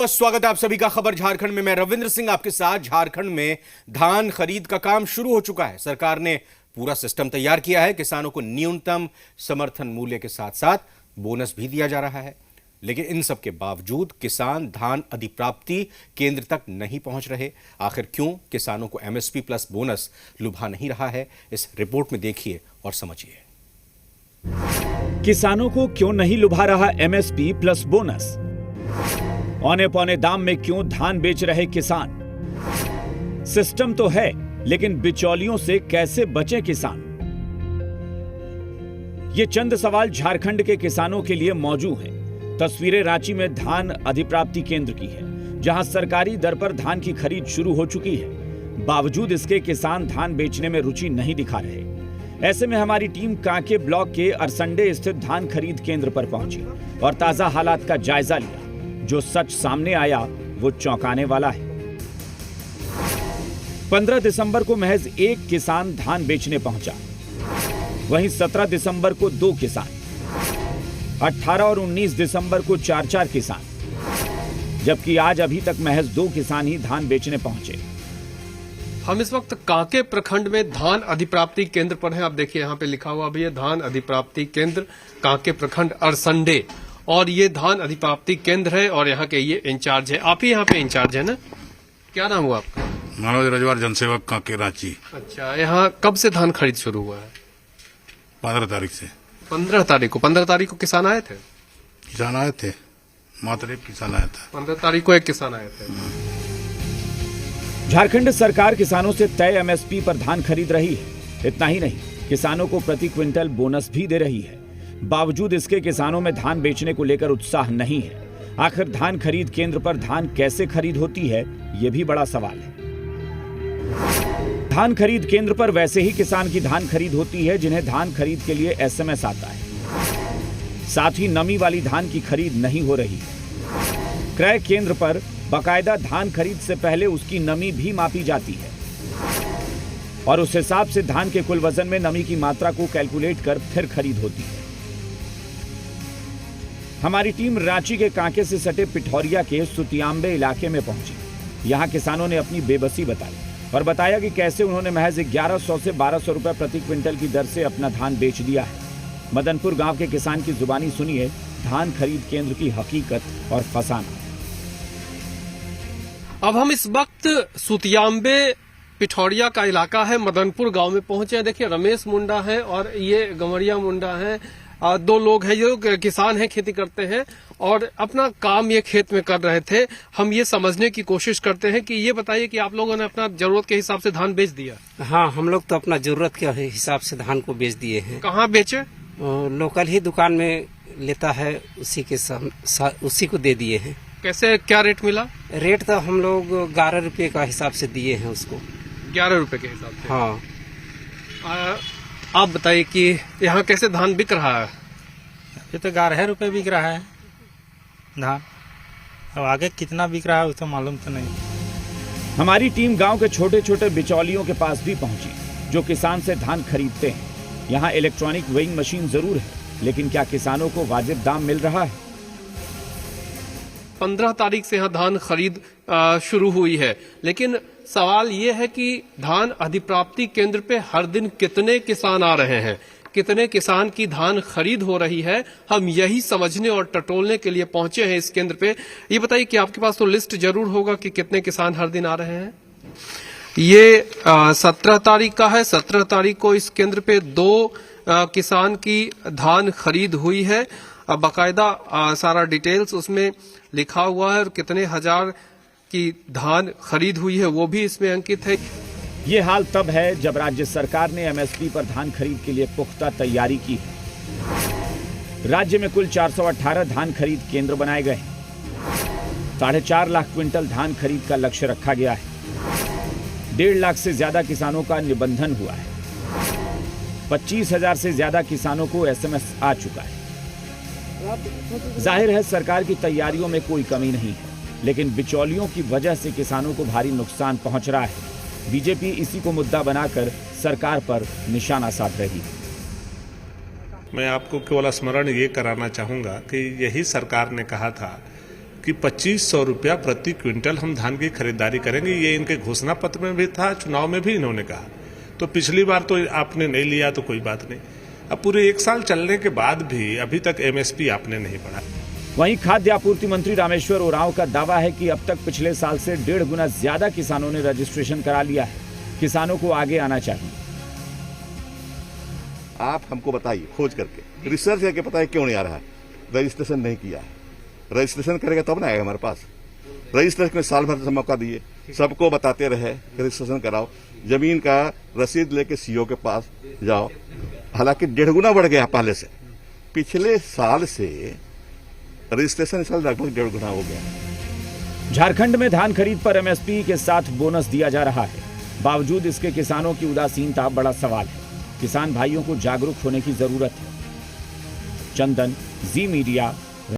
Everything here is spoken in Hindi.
स्वागत है आप सभी का खबर झारखंड में। मैं रविंद्र सिंह आपके साथ। झारखंड में धान खरीद का काम शुरू हो चुका है। सरकार ने पूरा सिस्टम तैयार किया है। किसानों को न्यूनतम समर्थन मूल्य के साथ साथ बोनस भी दिया जा रहा है। लेकिन इन सब के बावजूद किसान धान अधिप्राप्ति केंद्र तक नहीं पहुंच रहे। आखिर क्यों किसानों को एमएसपी प्लस बोनस लुभा नहीं रहा है, इस रिपोर्ट में देखिए और समझिए। किसानों को क्यों नहीं लुभा रहा एमएसपी प्लस बोनस? औने पौने दाम में क्यों धान बेच रहे किसान? सिस्टम तो है, लेकिन बिचौलियों से कैसे बचे किसान? ये चंद सवाल झारखंड के किसानों के लिए मौजूद हैं। तस्वीरें रांची में धान अधिप्राप्ति केंद्र की है, जहां सरकारी दर पर धान की खरीद शुरू हो चुकी है। बावजूद इसके किसान धान बेचने में रुचि नहीं दिखा रहे। ऐसे में हमारी टीम कांके ब्लॉक के अरसंडे स्थित धान खरीद केंद्र पर पहुंची और ताजा हालात का जायजा लिया। जो सच सामने आया वो चौंकाने वाला है। 15 दिसंबर को महज एक किसान धान बेचने पहुंचा। वहीं 17 दिसंबर को 2 किसान, 18 और 19 दिसंबर को 4-4 किसान, जबकि आज अभी तक महज 2 किसान ही धान बेचने पहुंचे। हम इस वक्त कांके प्रखंड में धान अधिप्राप्ति केंद्र पर हैं। आप देखिए यहाँ पे लिखा हुआ भी है धान अधिप्राप्ति केंद्र कांके प्रखंड अरसंडे, और ये धान अधिप्राप्ति केंद्र है और यहाँ के ये इंचार्ज है। आप ही यहाँ पे इंचार्ज है ना? क्या नाम हुआ आपका? मनोज रजवार, जनसेवक कांके रांची। अच्छा, यहाँ कब से धान खरीद शुरू हुआ है? 15 तारीख से। 15 तारीख को 15 तारीख को किसान आए थे? किसान आए थे, मात्र एक किसान आया था। 15 तारीख को एक किसान आए थे। झारखंड सरकार किसानों से तय एमएसपी पर धान खरीद रही है। इतना ही नहीं, किसानों को प्रति क्विंटल बोनस भी दे रही है। बावजूद इसके किसानों में धान बेचने को लेकर उत्साह नहीं है। आखिर धान खरीद केंद्र पर धान कैसे खरीद होती है, यह भी बड़ा सवाल है। धान खरीद केंद्र पर वैसे ही किसान की धान खरीद होती है जिन्हें धान खरीद के लिए एसएमएस आता है। साथ ही नमी वाली धान की खरीद नहीं हो रही है। क्रय केंद्र पर बाकायदा धान खरीद से पहले उसकी नमी भी मापी जाती है और उस हिसाब से धान के कुल वजन में नमी की मात्रा को कैलकुलेट कर फिर खरीद होती है। हमारी टीम रांची के कांके से सटे पिठौरिया के सुतियांबे इलाके में पहुंची। यहां किसानों ने अपनी बेबसी बताई और बताया कि कैसे उन्होंने महज 1100 से 1200 रुपए प्रति क्विंटल की दर से अपना धान बेच दिया है। मदनपुर गांव के किसान की जुबानी सुनिए धान खरीद केंद्र की हकीकत और फसाना। अब हम इस वक्त सुतियांबे पिठौरिया का इलाका है, मदनपुर गांव में पहुंचे हैं। देखिए, रमेश मुंडा है और ये गंवरिया मुंडा है। 2 लोग हैं जो किसान हैं, खेती करते हैं और अपना काम ये खेत में कर रहे थे। हम ये समझने की कोशिश करते हैं कि ये बताइए कि आप लोगों ने अपना जरूरत के हिसाब से धान बेच दिया? हाँ, हम लोग तो अपना जरूरत के हिसाब से धान को बेच दिए हैं। कहाँ बेचे? लोकल ही दुकान में लेता है, उसी को दे दिए हैं। कैसे, क्या रेट मिला? रेट तो हम लोग 11 रुपये का हिसाब से दिए हैं उसको। 11 रुपए के हिसाब से? हाँ। आप बताइए कि यहाँ कैसे धान बिक रहा है? ये तो 11 रुपए बिक रहा है धान। अब आगे कितना बिक रहा है उसको मालूम तो नहीं। हमारी टीम गांव के छोटे छोटे बिचौलियों के पास भी पहुंची जो किसान से धान खरीदते हैं। यहाँ इलेक्ट्रॉनिक वेइंग मशीन जरूर है, लेकिन क्या किसानों को वाजिब दाम मिल रहा है? 15 तारीख से यहाँ धान खरीद शुरू हुई है, लेकिन सवाल ये है कि धान अधिप्राप्ति केंद्र पे हर दिन कितने किसान आ रहे हैं, कितने किसान की धान खरीद हो रही है। हम यही समझने और टटोलने के लिए पहुंचे हैं इस केंद्र पे। ये बताइए कि आपके पास तो लिस्ट जरूर होगा कि कितने किसान हर दिन आ रहे हैं। ये 17 तारीख का है। 17 तारीख को इस केंद्र पे 2 किसान की धान खरीद हुई है। बाकायदा सारा डिटेल्स उसमें लिखा हुआ है और कितने हजार की धान खरीद हुई है वो भी इसमें अंकित है। ये हाल तब है जब राज्य सरकार ने एमएसपी पर धान खरीद के लिए पुख्ता तैयारी की है। राज्य में कुल 418 धान खरीद केंद्र बनाए गए हैं। 4.5 लाख क्विंटल धान खरीद का लक्ष्य रखा गया है। 1.5 लाख से ज्यादा किसानों का निबंधन हुआ है। 25,000 से ज्यादा किसानों को एसएमएस आ चुका है। जाहिर है सरकार की तैयारियों में कोई कमी नहीं है, लेकिन बिचौलियों की वजह से किसानों को भारी नुकसान पहुंच रहा है। बीजेपी इसी को मुद्दा बनाकर सरकार पर निशाना साध रही है। मैं आपको केवल स्मरण ये कराना चाहूँगा कि यही सरकार ने कहा था कि कि 2500 रुपया प्रति क्विंटल हम धान की खरीदारी करेंगे। ये इनके घोषणा पत्र में भी था, चुनाव में भी इन्होंने कहा। तो पिछली बार तो आपने नहीं लिया तो कोई बात नहीं, अब पूरे 1 साल चलने के बाद भी अभी तक एमएसपी आपने नहीं बढ़ाया। वहीं खाद्य आपूर्ति मंत्री रामेश्वर उरांव का दावा है कि अब तक पिछले साल से 1.5 गुना ज्यादा किसानों ने रजिस्ट्रेशन करा लिया है। किसानों को आगे आना चाहिए। आप हमको बताइए, खोज करके रिसर्च करके बताइए क्यों नहीं आ रहा है। रजिस्ट्रेशन नहीं किया है, रजिस्ट्रेशन करेगा तब ना आएगा हमारे पास। रजिस्ट्रेशन में साल भर से मौका दिए, सबको बताते रहे रजिस्ट्रेशन कराओ, जमीन का रसीद लेके सीओ के पास जाओ। हालांकि 1.5 गुना बढ़ गया पहले से, पिछले साल से रजिस्ट्रेशन साल लगभग 1.5 गुना हो गया। झारखंड में धान खरीद पर एमएसपी के साथ बोनस दिया जा रहा है। बावजूद इसके किसानों की उदासीनता बड़ा सवाल है। किसान भाइयों को जागरूक होने की जरूरत है। चंदन, जी मीडिया,